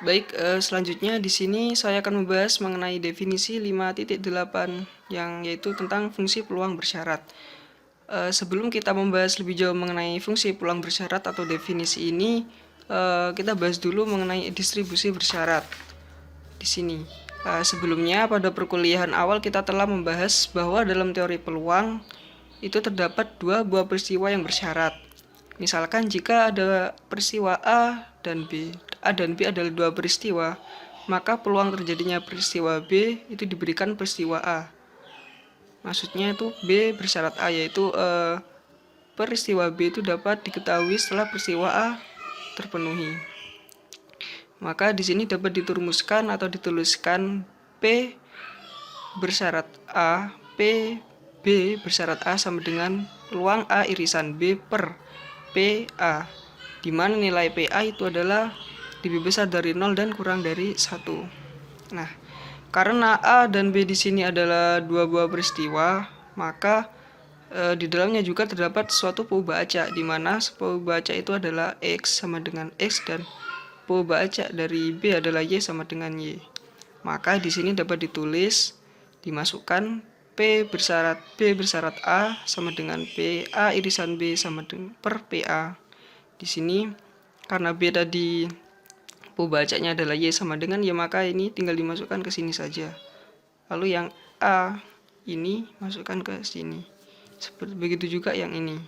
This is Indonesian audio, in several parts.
Baik, selanjutnya di sini saya akan membahas mengenai definisi 5.8 yang yaitu tentang fungsi peluang bersyarat. Sebelum kita membahas lebih jauh mengenai fungsi peluang bersyarat atau definisi ini, kita bahas dulu mengenai distribusi bersyarat. Di sini, sebelumnya pada perkuliahan awal kita telah membahas bahwa dalam teori peluang itu terdapat dua buah peristiwa yang bersyarat. Misalkan jika ada peristiwa A dan B adalah dua peristiwa, maka peluang terjadinya peristiwa B itu diberikan peristiwa A. Maksudnya itu B bersyarat A, yaitu peristiwa B itu dapat diketahui setelah peristiwa A terpenuhi. Maka di sini dapat diturumuskan atau dituliskan P bersyarat A, P B bersyarat A sama dengan peluang A irisan B per PA, di mana nilai PA itu adalah lebih besar dari 0 dan kurang dari 1. Nah, karena A dan B di sini adalah dua buah peristiwa, maka di dalamnya juga terdapat suatu peubah acak, di mana peubah acak itu adalah X sama dengan X dan peubah acak dari B adalah Y sama dengan Y. Maka di sini dapat ditulis, dimasukkan P bersyarat A sama dengan PA irisan B sama dengan per PA. Di sini karena B tadi pembacanya adalah Y sama dengan Y, maka ini tinggal dimasukkan ke sini saja. Lalu yang A ini masukkan ke sini. Seperti begitu juga yang ini.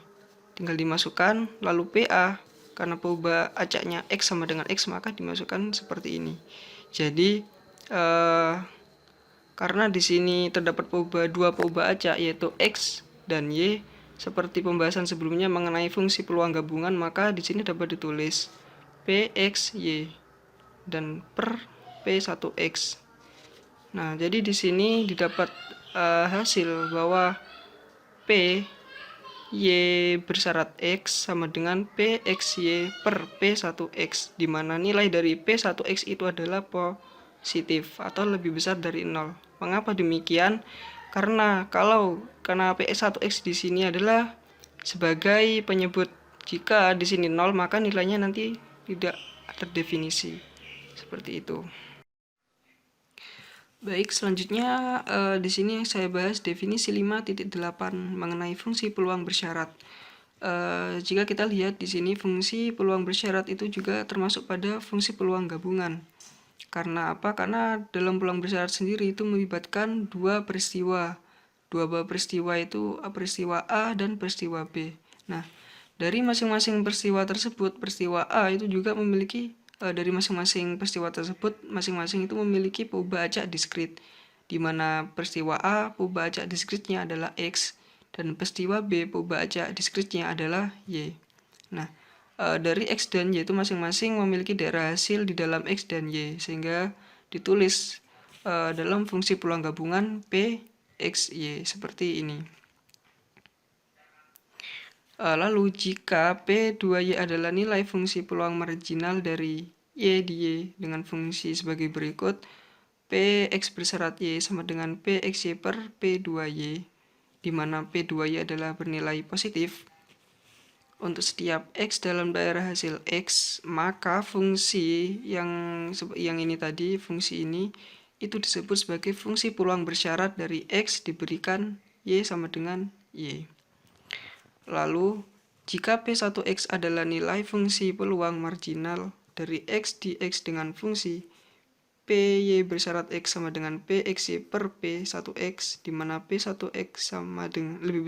Tinggal dimasukkan, lalu PA karena peubah acaknya X sama dengan X, maka dimasukkan seperti ini. Jadi karena di sini terdapat dua peubah acak yaitu X dan Y, seperti pembahasan sebelumnya mengenai fungsi peluang gabungan, maka di sini dapat ditulis PXY dan per P1X. Nah, jadi di sini didapat hasil bahwa P Y bersyarat X sama dengan PXY per P1X, di mana nilai dari P1X itu adalah positif atau lebih besar dari 0. Mengapa demikian? Karena P1X di sini adalah sebagai penyebut. Jika di sini 0, maka nilainya nanti tidak terdefinisi. Seperti itu. Baik, selanjutnya di sini saya bahas definisi 5.8 mengenai fungsi peluang bersyarat. Jika kita lihat di sini, fungsi peluang bersyarat itu juga termasuk pada fungsi peluang gabungan. Karena apa? Karena dalam peluang bersyarat sendiri itu melibatkan dua peristiwa. Dua buah peristiwa itu peristiwa A dan peristiwa B. Nah, dari masing-masing peristiwa tersebut, peristiwa A itu juga memiliki dari masing-masing peristiwa tersebut, masing-masing itu memiliki peubah acak diskrit, di mana peristiwa A peubah acak diskritnya adalah X dan peristiwa B peubah acak diskritnya adalah Y. Nah, dari X dan Y itu masing-masing memiliki daerah hasil di dalam X dan Y, sehingga ditulis dalam fungsi peluang gabungan P, X, Y seperti ini. Lalu jika P2Y adalah nilai fungsi peluang marginal dari Y di Y dengan fungsi sebagai berikut, Px bersyarat Y sama dengan Pxy per P2Y, di mana P2Y adalah bernilai positif untuk setiap X dalam daerah hasil X, maka fungsi yang ini tadi, fungsi ini itu disebut sebagai fungsi peluang bersyarat dari X diberikan Y sama dengan Y. Lalu, jika P1X adalah nilai fungsi peluang marginal dari X di X dengan fungsi PY bersyarat X sama dengan PXY per P1X, di mana P1X sama dengan lebih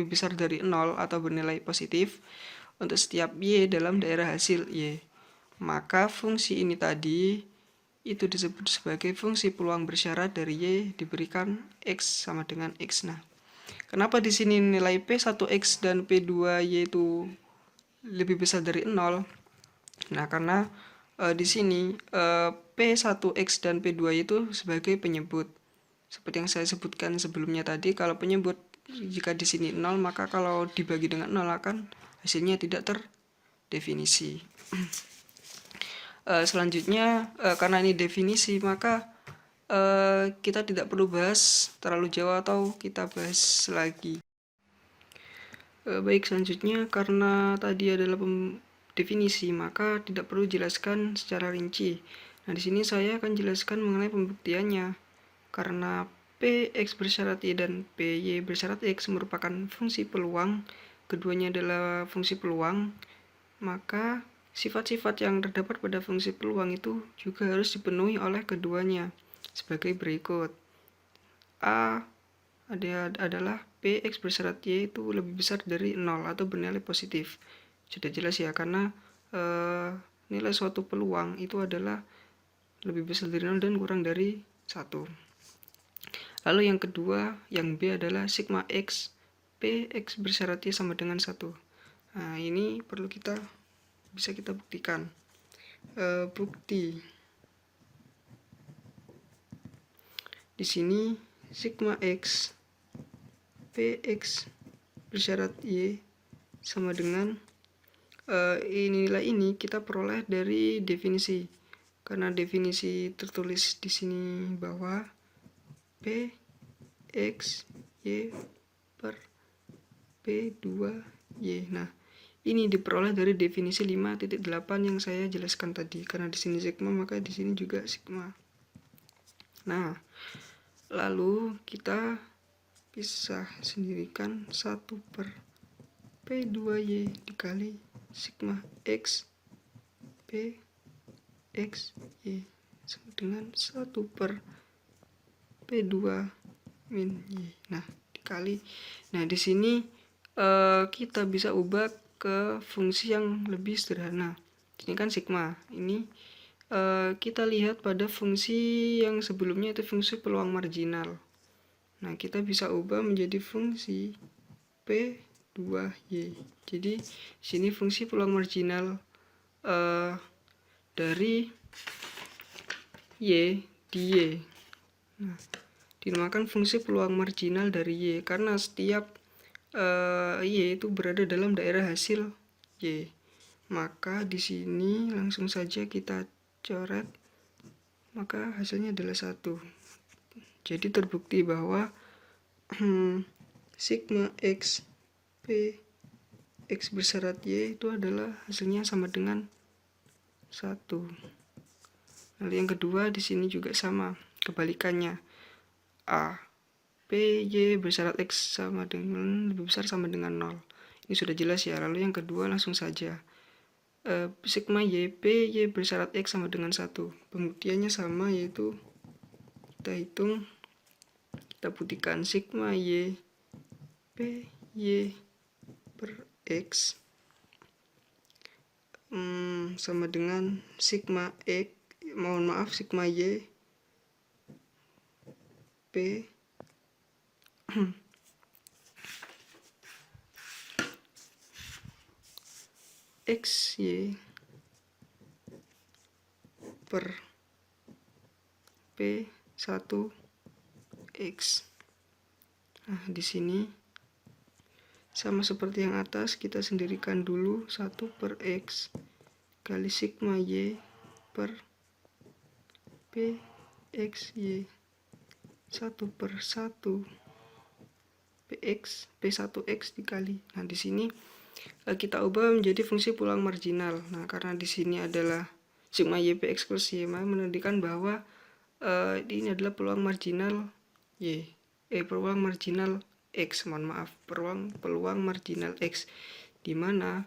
besar dari 0 atau bernilai positif untuk setiap Y dalam daerah hasil Y. Maka fungsi ini tadi itu disebut sebagai fungsi peluang bersyarat dari Y diberikan X sama dengan X. Nah, kenapa di sini nilai P1X dan P2Y itu lebih besar dari 0? Nah, karena di sini P1X dan P2Y itu sebagai penyebut. Seperti yang saya sebutkan sebelumnya tadi, kalau penyebut jika di sini 0, maka kalau dibagi dengan 0 akan hasilnya tidak terdefinisi. Selanjutnya, karena ini definisi, maka kita tidak perlu bahas terlalu jauh atau kita bahas lagi. Baik, selanjutnya karena tadi adalah definisi, maka tidak perlu jelaskan secara rinci. Nah, di sini saya akan jelaskan mengenai pembuktiannya. Karena Px bersyarat Y dan Py bersyarat X merupakan fungsi peluang, keduanya adalah fungsi peluang, maka sifat-sifat yang terdapat pada fungsi peluang itu juga harus dipenuhi oleh keduanya sebagai berikut. A adalah Px bersyarat Y itu lebih besar dari 0 atau bernilai positif. Sudah jelas ya, karena nilai suatu peluang itu adalah lebih besar dari 0 dan kurang dari 1. Lalu yang kedua, yang B adalah sigma X, Px bersyarat Y sama dengan 1. Nah, ini bisa kita buktikan. Bukti. Di sini sigma X, Px bersyarat Y sama dengan nilai ini kita peroleh dari definisi, karena definisi tertulis di sini bahwa P X Y per P2Y. Nah, ini diperoleh dari definisi 5.8 yang saya jelaskan tadi. Karena di sini sigma, maka di sini juga sigma. Nah, lalu kita bisa sendirikan 1 per P2Y dikali sigma X P X Y sama dengan 1 per P2 min Y. Nah, dikali. Nah, di sini kita bisa ubah ke fungsi yang lebih sederhana. Ini kan sigma. Ini kita lihat pada fungsi yang sebelumnya itu fungsi peluang marginal. Nah, kita bisa ubah menjadi fungsi P2Y. Jadi, sini fungsi peluang marginal dari Y di Y. Nah, dinamakan fungsi peluang marginal dari Y karena setiap Y itu berada dalam daerah hasil Y. Maka di sini langsung saja kita coret, maka hasilnya adalah 1. Jadi terbukti bahwa sigma X P X bersyarat Y itu adalah hasilnya sama dengan 1. Lalu yang kedua di sini juga sama, kebalikannya. A P Y bersyarat X sama dengan lebih besar sama dengan 0. Ini sudah jelas ya. Lalu yang kedua langsung saja. Sigma Y P Y bersyarat X sama dengan 1. Pembuktiannya sama, yaitu kita hitung, kita buktikan sigma Y P Y per X sama dengan sigma X, sigma Y P X Y per P1 X. Nah, di sini sama seperti yang atas, kita sendirikan dulu 1 per X kali sigma Y per Px Y 1 per 1 Px P1X dikali. Nah, di sini kita ubah menjadi fungsi peluang marginal. Nah, karena di sini adalah sigma Y Px plus Y, menandakan bahwa ini adalah peluang marginal Y. Peluang marginal X, peluang marginal X, di mana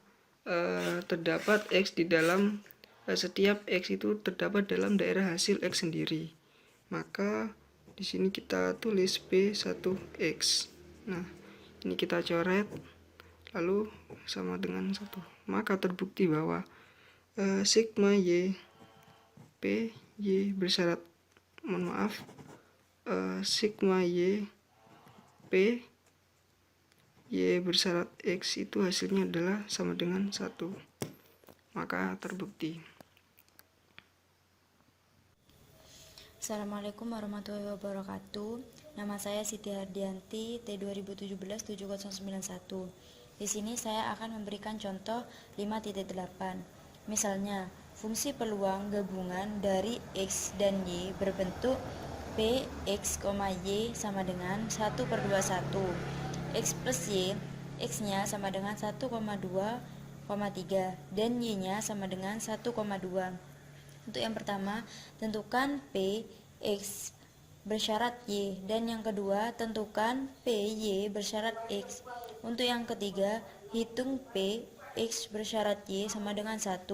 terdapat X di dalam setiap X itu terdapat dalam daerah hasil X sendiri. Maka di sini kita tulis P1X. Nah, ini kita coret lalu sama dengan 1. Maka terbukti bahwa sigma Y P Y bersyarat sigma Y P Y bersyarat X itu hasilnya adalah sama dengan 1. Maka terbukti. Assalamualaikum warahmatullahi wabarakatuh. Nama saya Siti Hardianti, T2017-7091. Di sini saya akan memberikan contoh 5.8. Misalnya, fungsi peluang gabungan dari X dan Y berbentuk P, X, Y sama dengan 1 per 21. X plus Y, X-nya sama dengan 1,2 dan Y-nya sama dengan 1,2. Untuk yang pertama, tentukan P X bersyarat Y, dan yang kedua, tentukan P Y bersyarat X. Untuk yang ketiga, hitung P X bersyarat Y sama dengan 1.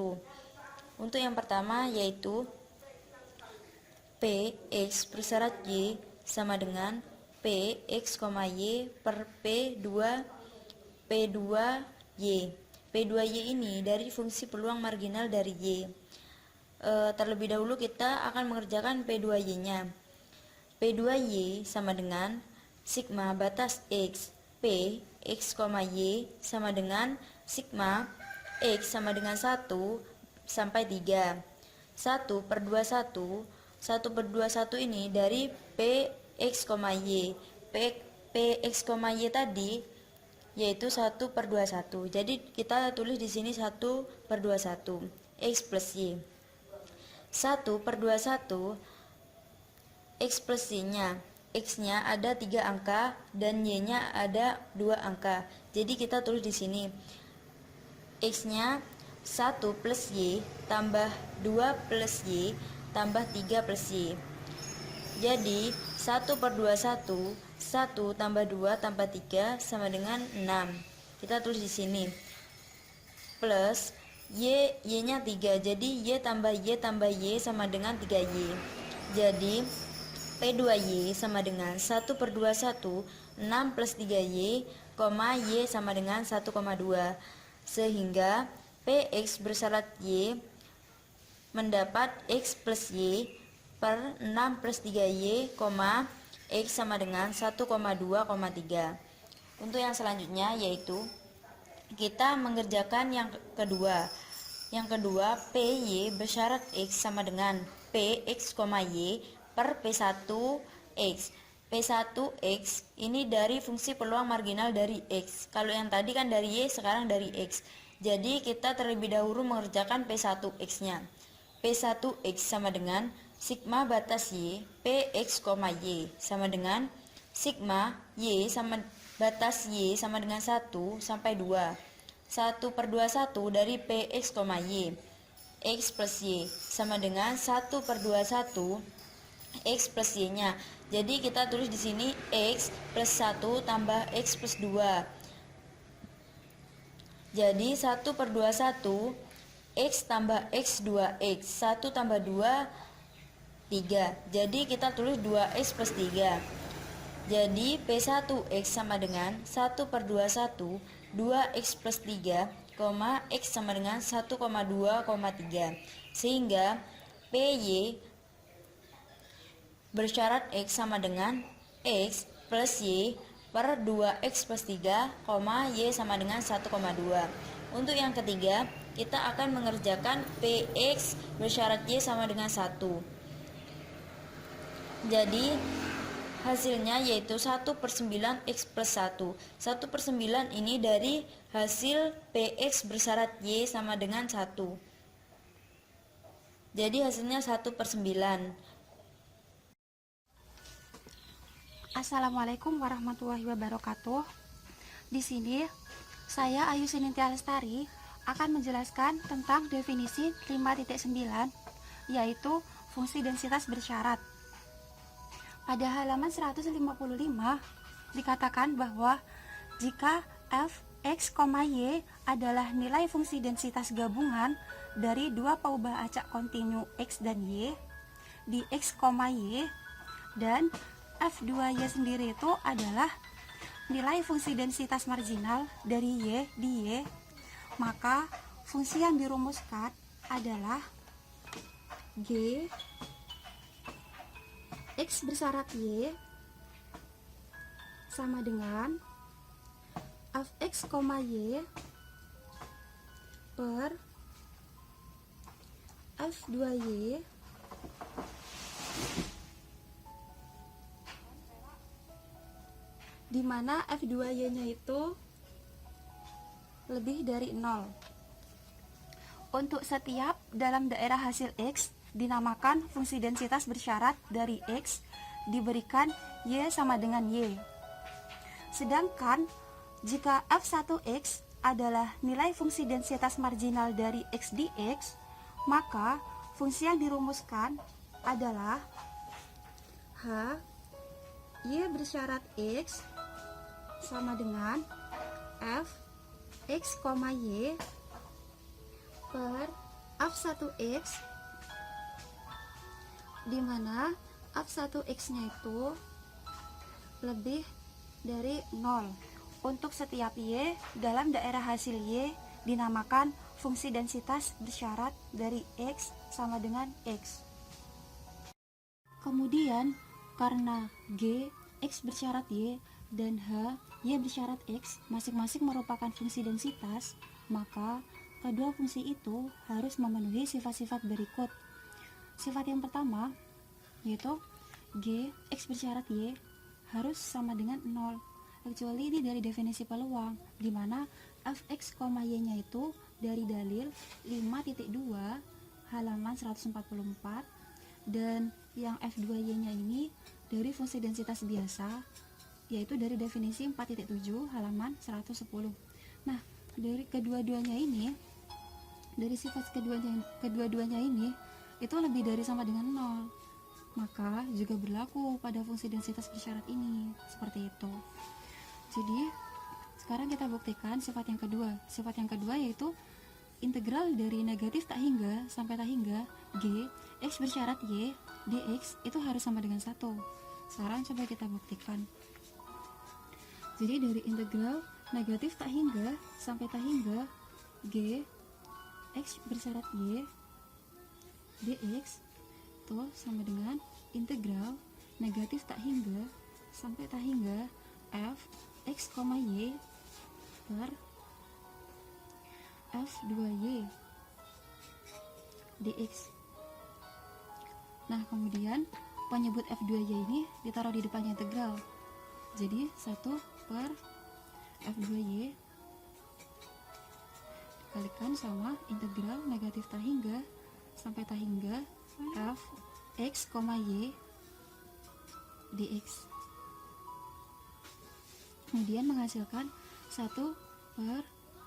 Untuk yang pertama yaitu P X bersyarat Y sama dengan P X, Y per P2Y. P2Y ini dari fungsi peluang marginal dari Y. Terlebih dahulu kita akan mengerjakan P2Y-nya. P2Y sama dengan sigma batas X P X, Y sama dengan sigma X sama dengan 1 sampai 3. 1/21. 1/21 ini dari P X, Y. P X, Y tadi yaitu 1/21. Jadi kita tulis di sini 1/21 X plus Y. 1/21 X plus Y-nya, X-nya ada 3 angka dan Y-nya ada 2 angka. Jadi kita tulis di sini X-nya 1 plus Y tambah 2 plus Y tambah 3 plus Y. Jadi 1/21, 1 tambah 2 tambah 3 sama dengan 6. Kita tulis di sini plus Y-nya 3, jadi Y tambah Y sama dengan 3Y. Jadi P2Y sama dengan 1/21, 6 plus 3Y, Y sama dengan 1,2. Sehingga PX bersyarat Y mendapat X plus Y per 6 plus 3Y, X sama dengan 1,2,3. Untuk yang selanjutnya yaitu kita mengerjakan yang kedua. Yang kedua, PY bersyarat X sama dengan PX, Y per P1X. P1X ini dari fungsi peluang marginal dari X. Kalau yang tadi kan dari Y, sekarang dari X. Jadi kita terlebih dahulu mengerjakan P1X-nya. P1X sama dengan sigma batas Y PX, Y sama dengan sigma Y sama batas Y sama dengan 1 sampai 2. 1/21 dari PX, Y. X plus Y sama dengan 1/21 X plus Y-nya. Jadi kita tulis di sini X plus 1 tambah X plus 2. Jadi 1/21 X tambah X 2X. 1 tambah 2 3. Jadi kita tulis 2X plus 3. Jadi P1X sama dengan 1/21 2X plus 3, X sama dengan 1,2,3. Sehingga PY bersyarat X sama dengan X plus Y per 2X plus 3, Y sama dengan 1,2. Untuk yang ketiga, kita akan mengerjakan PX bersyarat Y sama dengan 1. Jadi hasilnya yaitu 1/9 X plus 1. 1/9 ini dari hasil PX bersyarat Y sama dengan 1. Jadi hasilnya 1/9. Assalamualaikum warahmatullahi wabarakatuh. Di sini saya Ayu Sinintia Lestari akan menjelaskan tentang definisi 5.9, yaitu fungsi densitas bersyarat. Pada halaman 155 dikatakan bahwa jika f(x, y) adalah nilai fungsi densitas gabungan dari dua paubah acak kontinu x dan y di x, y, dan f2y sendiri itu adalah nilai fungsi densitas marginal dari y di y, maka fungsi yang dirumuskan adalah g X bersyarat Y sama dengan fx, y per f2y di mana f2y nya itu lebih dari 0. Untuk setiap dalam daerah hasil X dinamakan fungsi densitas bersyarat dari X diberikan Y sama dengan Y. Sedangkan jika f1X adalah nilai fungsi densitas marginal dari x dx, maka fungsi yang dirumuskan adalah h y bersyarat x sama dengan f x, y per f1x, di mana f1x nya itu lebih dari 0 untuk setiap y dalam daerah hasil y dinamakan fungsi densitas bersyarat dari x sama dengan x. Kemudian karena g x bersyarat y dan h y bersyarat x masing-masing merupakan fungsi densitas, maka kedua fungsi itu harus memenuhi sifat-sifat berikut. Sifat yang pertama yaitu g x bersyarat y harus sama dengan 0, kecuali ini dari definisi peluang, di mana fx, y nya itu dari dalil 5.2 halaman 144, dan yang f2y nya ini dari fungsi densitas biasa, yaitu dari definisi 4.7 halaman 110. Nah, dari kedua-duanya ini, dari sifat kedua-duanya ini itu lebih dari sama dengan 0, maka juga berlaku pada fungsi densitas bersyarat ini, seperti itu. Jadi sekarang kita buktikan sifat yang kedua. Sifat yang kedua yaitu integral dari negatif tak hingga sampai tak hingga g x bersyarat y dx itu harus sama dengan 1. Sekarang coba kita buktikan. Jadi dari integral negatif tak hingga sampai tak hingga g x bersyarat y dx itu sama dengan integral negatif tak hingga sampai tak hingga f x, y per f2y dx. Nah, kemudian penyebut f2y ini ditaruh di depannya integral. Jadi 1 per f2y dikalikan sama integral negatif tak hingga sampai tak hingga f x, y dx. Kemudian menghasilkan 1 per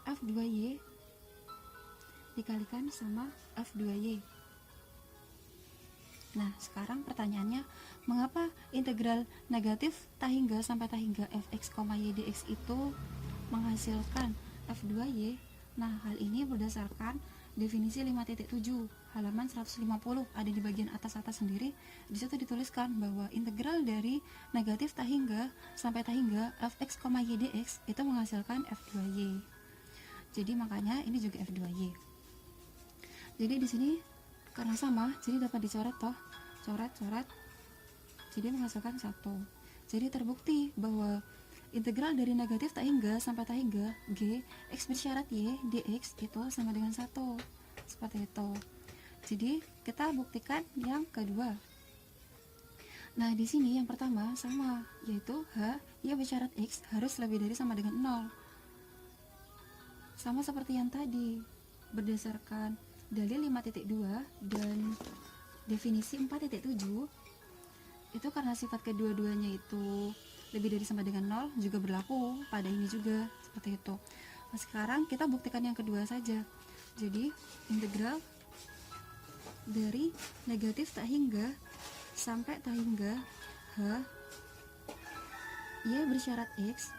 f2y dikalikan sama f2y. Nah, sekarang pertanyaannya, mengapa integral negatif tak hingga sampai tak hingga fx, y dx itu menghasilkan f2y? Nah, hal ini berdasarkan definisi 5.7 halaman 150, ada di bagian atas sendiri. Di situ dituliskan bahwa integral dari negatif tak hingga sampai tak hingga fx, y dx itu menghasilkan f2y. Jadi makanya ini juga f2y. Jadi di sini karena sama, jadi dapat dicoret toh, coret, jadi menghasilkan 1. Jadi terbukti bahwa integral dari negatif tak hingga sampai tak hingga g x bersyarat y dx itu sama dengan 1, seperti itu. Jadi kita buktikan yang kedua. Nah, di sini yang pertama sama, yaitu h y bersyarat x harus lebih dari sama dengan 0. Sama seperti yang tadi, berdasarkan dalil 5.2 dan definisi 4.7, itu karena sifat kedua-duanya itu lebih dari sama dengan 0 juga berlaku pada ini juga, seperti itu. Nah, sekarang kita buktikan yang kedua saja. Jadi integral dari negatif tak hingga sampai tak hingga h y bersyarat x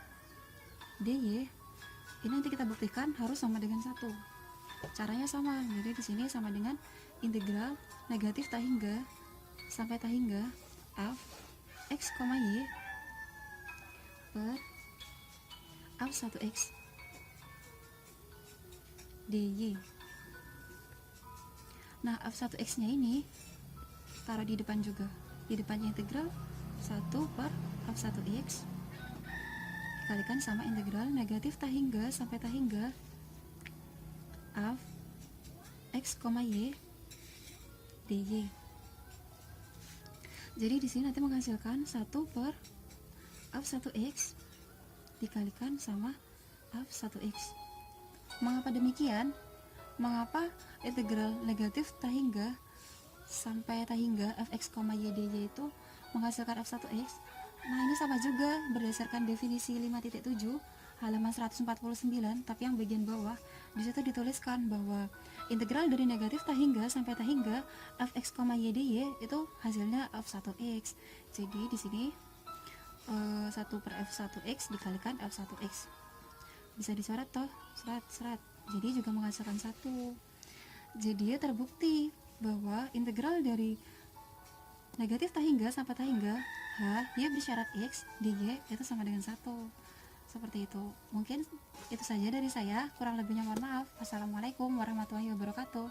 dy ini nanti kita buktikan harus sama dengan 1. Caranya sama, jadi di sini sama dengan integral negatif tak hingga sampai tak hingga f x, y per f1x dy. Nah, f1x nya ini taruh di depan juga, di depannya integral 1 per f1x dikalikan sama integral negatif tak hingga sampai tak hingga f x, y dy. Jadi di sini nanti menghasilkan 1 per f1x dikalikan sama f1x. Mengapa demikian? Mengapa integral negatif tak hingga sampai tak hingga fx, y dy itu menghasilkan f1x? Nah, ini sama juga berdasarkan definisi 5.7 halaman 149, tapi yang bagian bawah di situ dituliskan bahwa integral dari negatif tak hingga sampai tak hingga fx, y dy itu hasilnya f1x. Jadi di sini 1 per f1x dikalikan f1x. Bisa dicoret toh, serat. Jadi juga menghasilkan 1. Jadi terbukti bahwa integral dari negatif tak hingga sampai tak hingga h y bersyarat x dy itu sama dengan 1. Seperti itu. Mungkin itu saja dari saya, kurang lebihnya mohon maaf. Assalamualaikum warahmatullahi wabarakatuh.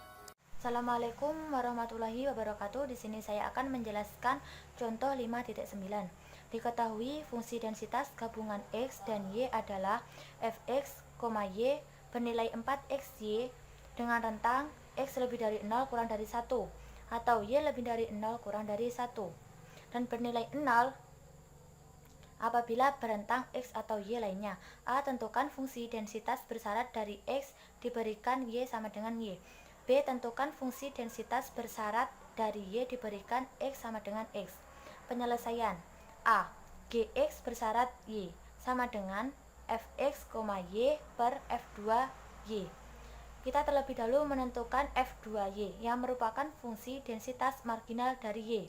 Assalamualaikum warahmatullahi wabarakatuh. Di sini saya akan menjelaskan contoh 5.9. Diketahui fungsi densitas gabungan x dan y adalah fx, y bernilai 4xy dengan rentang x lebih dari 0 kurang dari 1 atau y lebih dari 0 kurang dari 1 dan bernilai 0 apabila berentang x atau y lainnya. A. Tentukan fungsi densitas bersyarat dari x diberikan y sama dengan y. B. Tentukan fungsi densitas bersyarat dari y diberikan x sama dengan x. Penyelesaian. A. Gx bersyarat y sama dengan fx, y per f2y. Kita terlebih dahulu menentukan f2y yang merupakan fungsi densitas marginal dari y.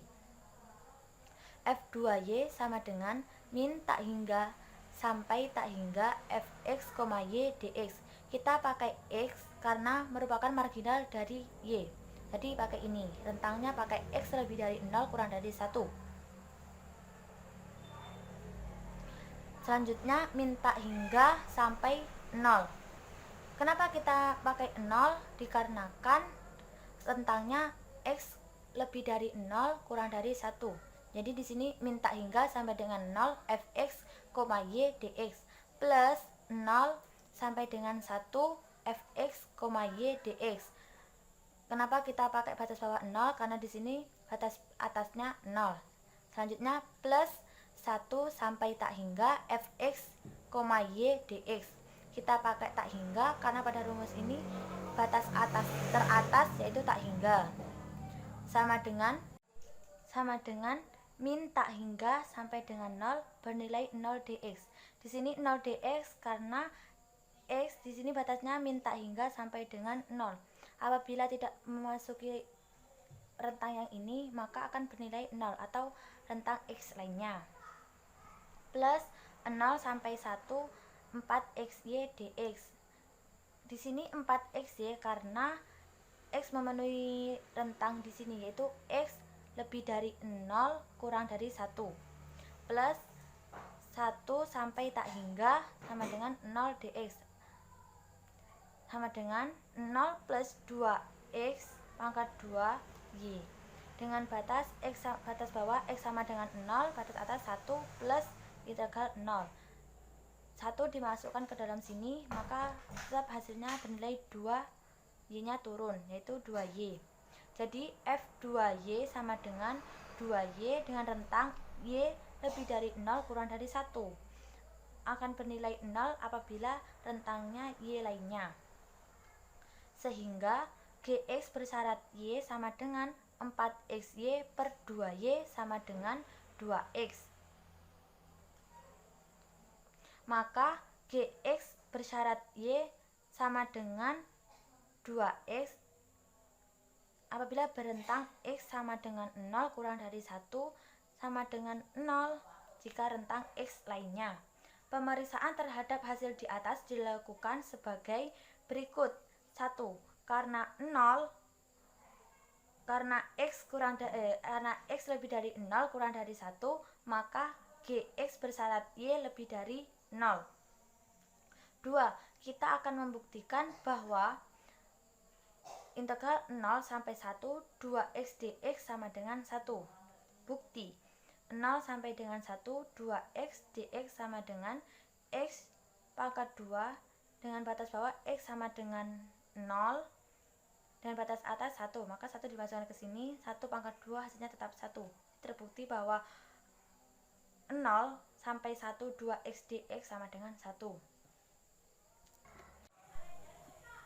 f2y sama dengan min tak hingga sampai tak hingga fx, y dx. Kita pakai x karena merupakan marginal dari y. Jadi pakai ini, rentangnya pakai x lebih dari 0 kurang dari 1. Selanjutnya min tak hingga sampai 0. Kenapa kita pakai 0? Dikarenakan rentangnya x lebih dari 0 kurang dari 1. Jadi di sini min tak hingga sampai dengan 0 fx, y dx plus 0 sampai dengan 1 fx, y dx. Kenapa kita pakai batas bawah 0? Karena di sini batas atasnya 0. Selanjutnya plus 1 sampai tak hingga fx, y dx. Kita pakai tak hingga karena pada rumus ini batas atas teratas yaitu tak hingga sama dengan min tak hingga sampai dengan 0 bernilai 0 dx. Di sini 0 dx karena x di sini batasnya min tak hingga sampai dengan 0. Apabila tidak memasuki rentang yang ini maka akan bernilai 0 atau rentang x lainnya. Plus 0 sampai 1 4xy dx. Di sini 4xy karena x memenuhi rentang di sini yaitu x lebih dari 0 kurang dari 1 plus 1 sampai tak hingga sama dengan 0 dx sama dengan 0 plus 2x pangkat 2y dengan batas bawah x sama dengan 0, batas atas 1 plus integral 0. 1 dimasukkan ke dalam sini maka tetap hasilnya bernilai 2, y nya turun yaitu 2y. Jadi f2y sama dengan 2y dengan rentang y lebih dari 0 kurang dari 1 akan bernilai 0 apabila rentangnya y lainnya. Sehingga gx bersyarat y sama dengan 4xy per 2y sama dengan 2x. Maka gx bersyarat y sama dengan 2x apabila berentang x sama dengan 0 kurang dari 1 sama dengan 0 jika rentang x lainnya. Pemeriksaan terhadap hasil di atas dilakukan sebagai berikut. 1. Karena x lebih dari 0 kurang dari 1 maka gx bersyarat y lebih dari 0. 2. Kita akan membuktikan bahwa integral 0 sampai 1 2x dx sama dengan 1. Bukti 0 sampai dengan 1 2x dx sama dengan x pangkat 2 dengan batas bawah x sama dengan 0 dan batas atas 1, maka 1 dimasukkan ke sini, 1 pangkat 2 hasilnya tetap 1. Terbukti bahwa 0 sampai 1 2x dx sama dengan 1.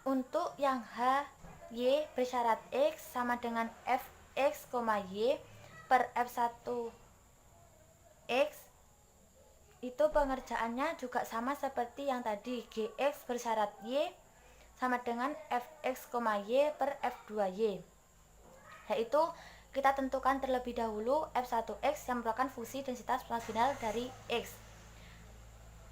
Untuk yang h, y bersyarat x sama dengan fx, y per f1x itu pengerjaannya juga sama seperti yang tadi, Gx bersyarat Y sama dengan Fx, Y per F2Y, yaitu kita tentukan terlebih dahulu F1x yang merupakan fungsi densitas marginal dari X.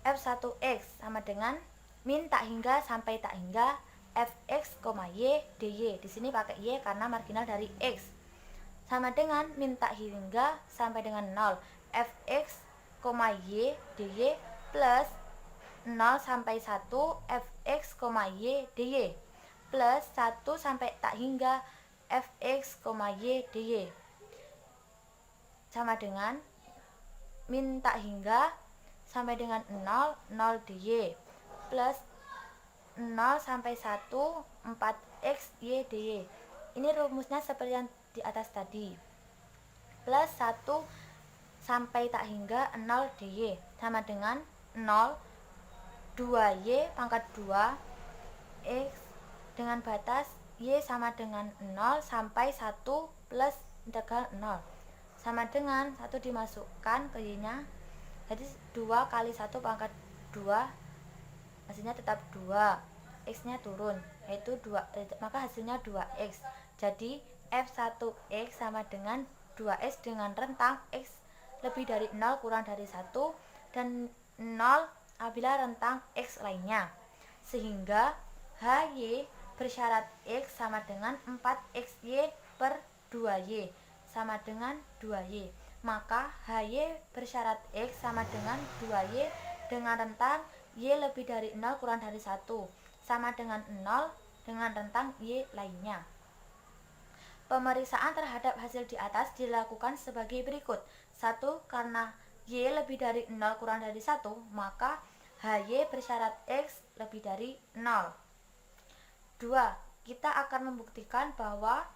F1x sama dengan min tak hingga sampai tak hingga Fx, Y dy. Di sini pakai Y karena marginal dari X. Sama dengan min tak hingga sampai dengan 0 Fx, Y dy plus 0 sampai 1 Fx, Y dy plus 1 sampai tak hingga Fx, Y dy sama dengan min tak hingga sampai dengan 0 dy plus 0 sampai 1 4x y dy. Ini rumusnya seperti yang di atas tadi, plus 1 sampai tak hingga 0 dy sama dengan 0 2y pangkat 2 x dengan batas y sama dengan 0 sampai 1 plus integral 0 sama dengan 1 dimasukkan ke y nya, jadi 2 kali 1 pangkat 2, hasilnya tetap 2, x nya turun yaitu 2, maka hasilnya 2x. Jadi f1x sama dengan 2x dengan rentang x lebih dari 0 kurang dari 1 dan 0 apabila rentang x lainnya, sehingga hy bersyarat x sama dengan 4xy per 2y sama dengan 2y. Maka hy bersyarat x sama dengan 2y dengan rentang y lebih dari 0 kurang dari 1 sama dengan 0 dengan rentang y lainnya. Pemeriksaan terhadap hasil di atas dilakukan sebagai berikut. 1. Karena y lebih dari 0 kurang dari 1, maka hy bersyarat x lebih dari 0. 2. Kita akan membuktikan bahwa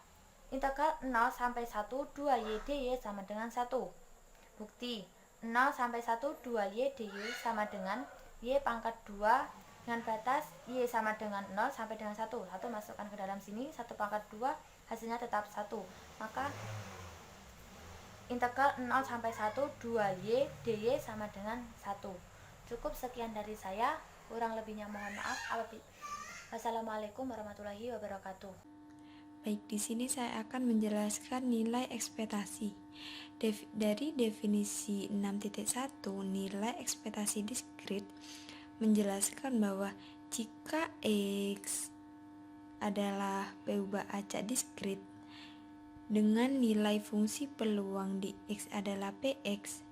integral 0 sampai 1 2y dy sama dengan 1. Bukti 0 sampai 1 2y dy sama dengan y pangkat 2 dengan batas y sama dengan 0 sampai dengan 1. 1 masukkan ke dalam sini, 1 pangkat 2 hasilnya tetap 1. Maka integral 0 sampai 1 2y dy sama dengan 1. Cukup sekian dari saya, kurang lebihnya mohon maaf. Wassalamualaikum warahmatullahi wabarakatuh. Baik, di sini saya akan menjelaskan nilai ekspektasi. Dari definisi 6.1, nilai ekspektasi diskrit menjelaskan bahwa jika X adalah PU acak diskrit dengan nilai fungsi peluang di X adalah Px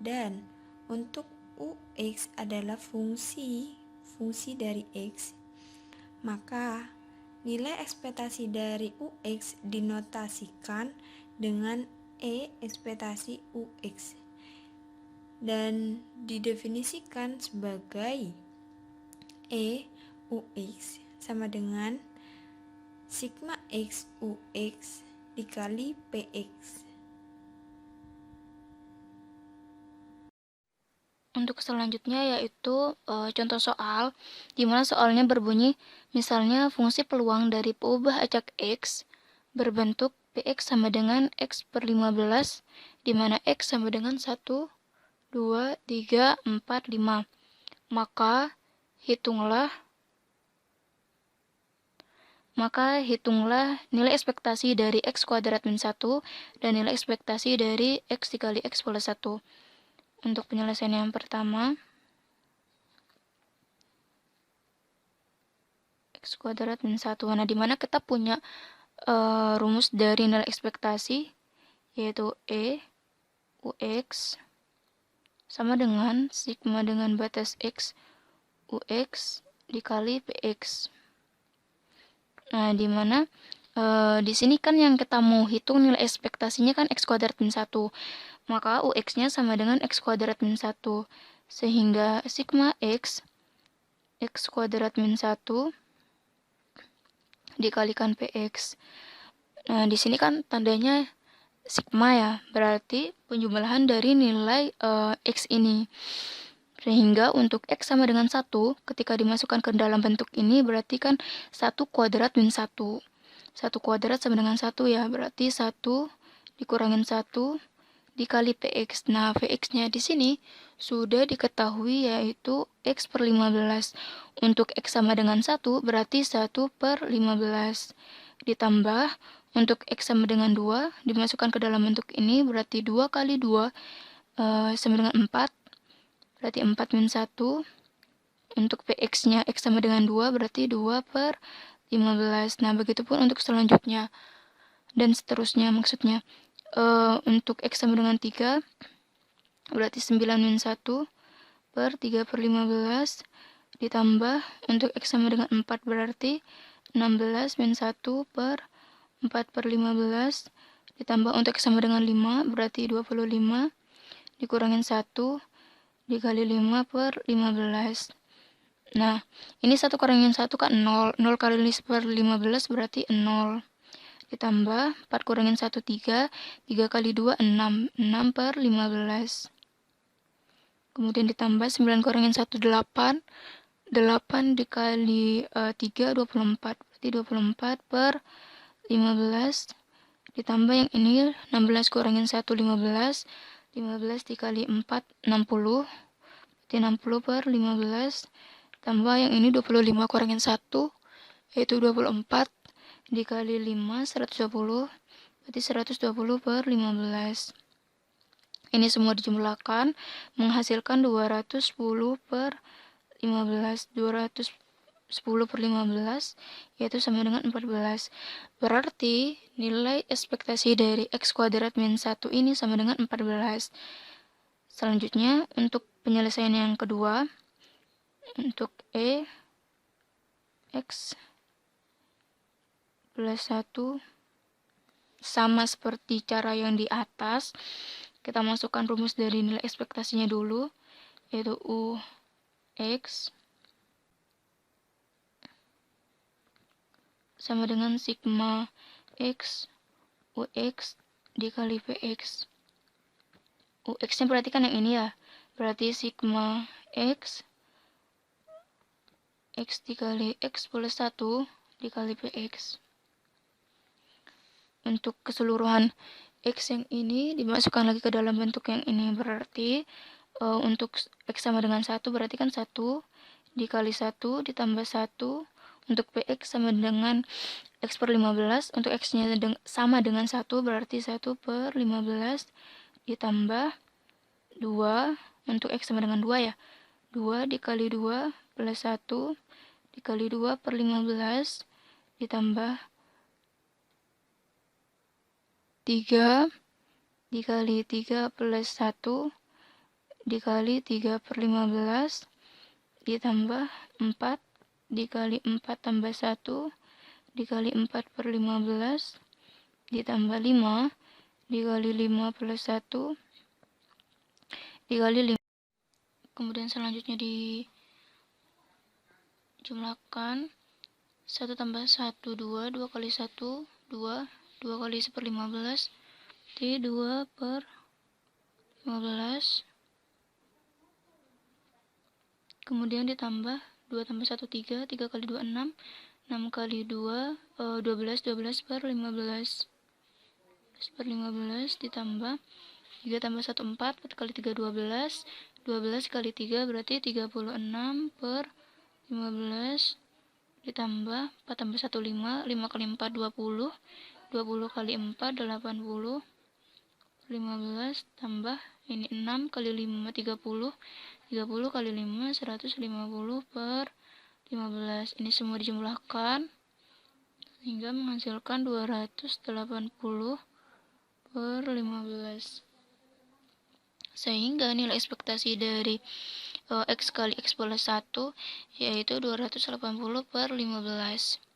dan untuk Ux adalah fungsi dari X, maka nilai ekspektasi dari Ux dinotasikan dengan E ekspektasi Ux dan didefinisikan sebagai E Ux sama dengan sigma X Ux dikali Px. Untuk selanjutnya yaitu contoh soal, di mana soalnya berbunyi, misalnya fungsi peluang dari peubah acak X berbentuk Px sama dengan X per 15, di mana X sama dengan 1, 2, 3, 4, 5. Maka hitunglah nilai ekspektasi dari X kuadrat min 1 dan nilai ekspektasi dari X dikali X plus 1. Untuk penyelesaian yang pertama, X kuadrat min 1. Nah, dimana kita punya rumus dari nilai ekspektasi, yaitu E Ux sama dengan sigma dengan batas X Ux dikali Px. Nah, dimana di sini kan yang kita mau hitung nilai ekspektasinya kan X kuadrat min 1. Maka Ux-nya sama dengan X kuadrat min 1. Sehingga sigma X kuadrat min 1 dikalikan Px. Nah, di sini kan tandanya sigma ya, berarti penjumlahan dari nilai X ini. Sehingga untuk X sama dengan 1, ketika dimasukkan ke dalam bentuk ini, berarti kan 1 kuadrat min 1. 1 kuadrat sama dengan 1 ya, berarti 1 dikurangin 1 dikali Px. Nah, Px-nya di sini sudah diketahui, yaitu X per 15. Untuk X sama dengan 1 berarti 1 per 15. Ditambah untuk X sama dengan 2 dimasukkan ke dalam bentuk ini berarti 2 kali 2 sama dengan 4. Berarti 4 min 1. Untuk PX-nya X sama dengan 2 berarti 2 per 15. Nah, begitupun untuk selanjutnya. Dan seterusnya maksudnya. Untuk X sama dengan 3 berarti 9 min 1 per 3 per 15. Ditambah untuk X sama dengan 4 berarti 16 min 1 per 4 per 15. Ditambah untuk X sama dengan 5 berarti 25. Dikurangin 1 dikali 5 per 15. Nah, ini 1 kurangin 1 kan 0. 0 kali 5 per 15 berarti 0. Ditambah 4 kurangin 1 3. 3 kali 2 6. 6 per 15. Kemudian ditambah 9 kurangin 1 8. 8 dikali 3 24. Berarti 24 per 15. Ditambah yang ini 16 kurangin 1 15. 15 dikali 4 60. Berarti 60 per 15. Tambah yang ini 25 kurangin 1 yaitu 24 dikali 5 120. Berarti 120 per 15. Ini semua dijumlahkan menghasilkan 210 per 15. 210 per 15 yaitu sama dengan 14. Berarti nilai ekspektasi dari X kuadrat min 1 ini sama dengan 14. Selanjutnya untuk penyelesaian yang kedua, untuk E X plus 1 sama seperti cara yang di atas. Kita masukkan rumus dari nilai ekspektasinya dulu, yaitu U X sama dengan sigma X UX dikali PX. UX-nya berarti kan yang ini ya, berarti sigma X X dikali X plus 1 dikali PX. Untuk keseluruhan X yang ini dimasukkan lagi ke dalam bentuk yang ini, berarti untuk X sama dengan 1 berarti kan 1 dikali 1 ditambah 1. Untuk PX sama dengan X per 15. Untuk X nya sama dengan 1 berarti 1 per 15 ditambah 2. Untuk X sama dengan 2 ya, 2 dikali 2 plus 1 dikali 2 per 15 ditambah 3 dikali 3 plus 1 dikali 3 per 15 ditambah 4 dikali 4 tambah 1 dikali 4 per 15 ditambah 5 dikali 5 plus 1 dikali 5. Kemudian selanjutnya dijumlahkan 1 tambah 1 2. 2 kali 1 2. 2 kali 1 per 15 T 2 per 15. Kemudian ditambah 2 tambah 1 3. 3 kali 2 6. 6 kali 2 12. 12 per 15. 12 per 15 ditambah 3 tambah 1 4. 4 kali 3 12. 12 kali 3 berarti 36 per 15 ditambah 4 tambah 1 5. 5 kali 4 20. 20 kali 4 80. 15 tambah ini 6 kali 5 30. 30 kali 5 150 per 15. Ini semua dijumlahkan sehingga menghasilkan 280 per 15. Sehingga nilai ekspektasi dari X kali X plus 1 yaitu 280 per 15.